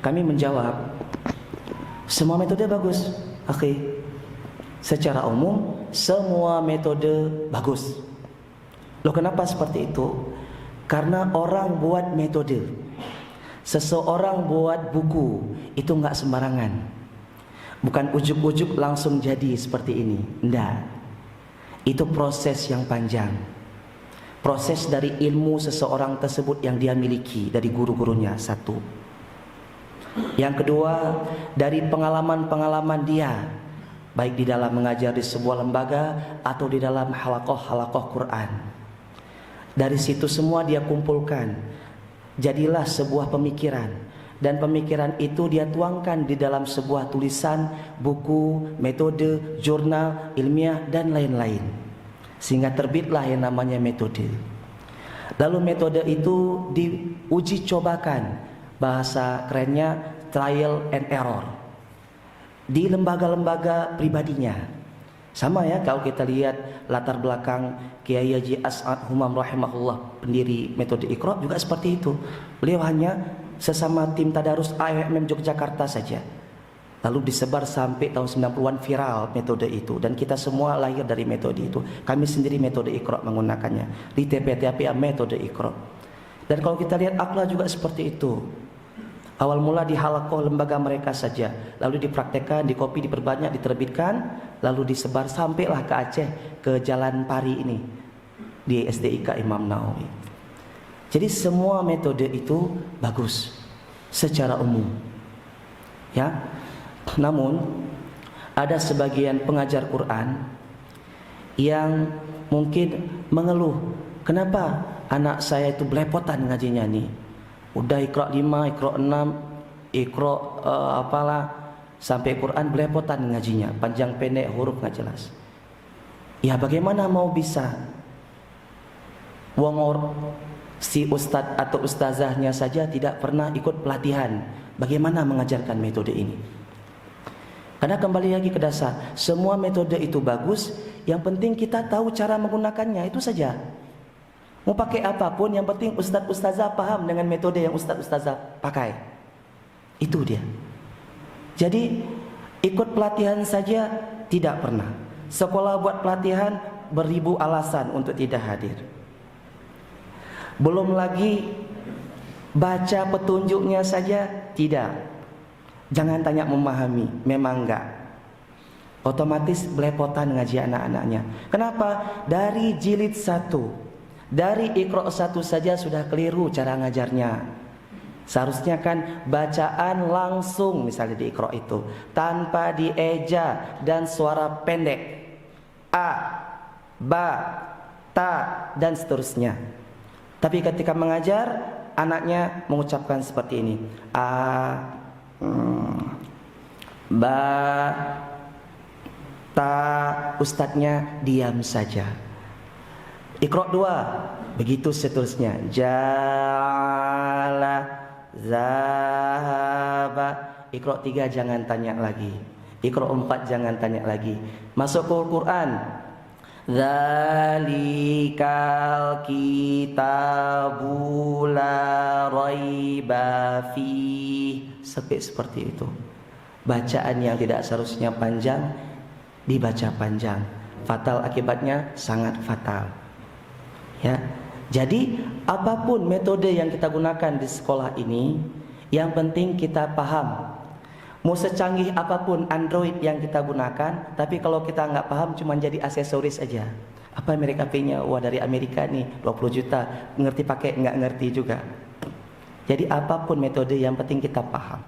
Kami menjawab, semua metode bagus. Oke. Secara umum, semua metode bagus. Loh, kenapa seperti itu? Karena orang buat metode, seseorang buat buku, itu nggak sembarangan. Bukan ujuk-ujuk langsung jadi seperti ini. Enggak. Itu proses yang panjang. Proses dari ilmu seseorang tersebut yang dia miliki dari guru-gurunya, satu. Yang kedua, dari pengalaman-pengalaman dia, baik di dalam mengajar di sebuah lembaga atau di dalam halaqah-halaqah Quran. Dari situ semua dia kumpulkan, jadilah sebuah pemikiran, dan pemikiran itu dia tuangkan di dalam sebuah tulisan, buku, metode, jurnal, ilmiah, dan lain-lain, sehingga terbitlah yang namanya metode. Lalu metode itu diuji cobakan, bahasa kerennya trial and error, di lembaga-lembaga pribadinya. Sama ya, kalau kita lihat latar belakang Kiai Haji As'ad Humam rahimahullah, pendiri metode Iqra, juga seperti itu. Beliau hanya sesama tim tadarus AMM Yogyakarta saja, lalu disebar sampai tahun 90-an viral metode itu, dan kita semua lahir dari metode itu. Kami sendiri metode Iqra menggunakannya di TPTPA, metode Iqra. Dan kalau kita lihat Aqla juga seperti itu. Awal mula di halaqah lembaga mereka saja, lalu dipraktekkan, dikopi, diperbanyak, diterbitkan, lalu disebar sampailah ke Aceh, ke Jalan Pari ini, di SDIK Imam Nawawi. Jadi semua metode itu bagus secara umum, ya. Namun ada sebagian pengajar Quran yang mungkin mengeluh, kenapa anak saya itu belepotan ngajinya nih. Udah Iqra 5, Iqra 6, Iqra apalah, sampai Quran belepotan ngajinya, panjang pendek, huruf nggak jelas. Ya bagaimana mau bisa? Si ustadz atau ustazahnya saja tidak pernah ikut pelatihan bagaimana mengajarkan metode ini. Karena kembali lagi ke dasar, semua metode itu bagus, yang penting kita tahu cara menggunakannya, itu saja. Mau pakai apapun, yang penting ustadz ustazah paham dengan metode yang ustadz ustazah pakai. Itu dia. Jadi ikut pelatihan saja tidak pernah. Sekolah buat pelatihan beribu alasan untuk tidak hadir. Belum lagi baca petunjuknya saja tidak. Jangan tanya memahami, memang enggak. Otomatis belepotan ngaji anak-anaknya. Kenapa? Dari jilid 1, dari Iqra 1 saja sudah keliru cara ngajarnya. Seharusnya kan bacaan langsung, misalnya di Iqra itu, tanpa dieja dan suara pendek, a, ba, ta, dan seterusnya. Tapi ketika mengajar, anaknya mengucapkan seperti ini, a, ba, ta, ustadznya diam saja. Iqra 2, begitu seterusnya, jala, zahaba. Iqra 3 jangan tanya lagi, Iqra 4 jangan tanya lagi. Masuk ke Quran, dzalikal kitabu la raiba fih, sampai seperti itu. Bacaan yang tidak seharusnya panjang dibaca panjang, fatal akibatnya, sangat fatal. Ya, jadi apapun metode yang kita gunakan di sekolah ini, yang penting kita paham. Mau secanggih apapun Android yang kita gunakan, tapi kalau kita nggak paham cuma jadi aksesoris aja. Apa merek HP-nya? Wah, dari Amerika nih, 20 juta. Ngerti pakai nggak ngerti juga. Jadi apapun metode yang penting kita paham.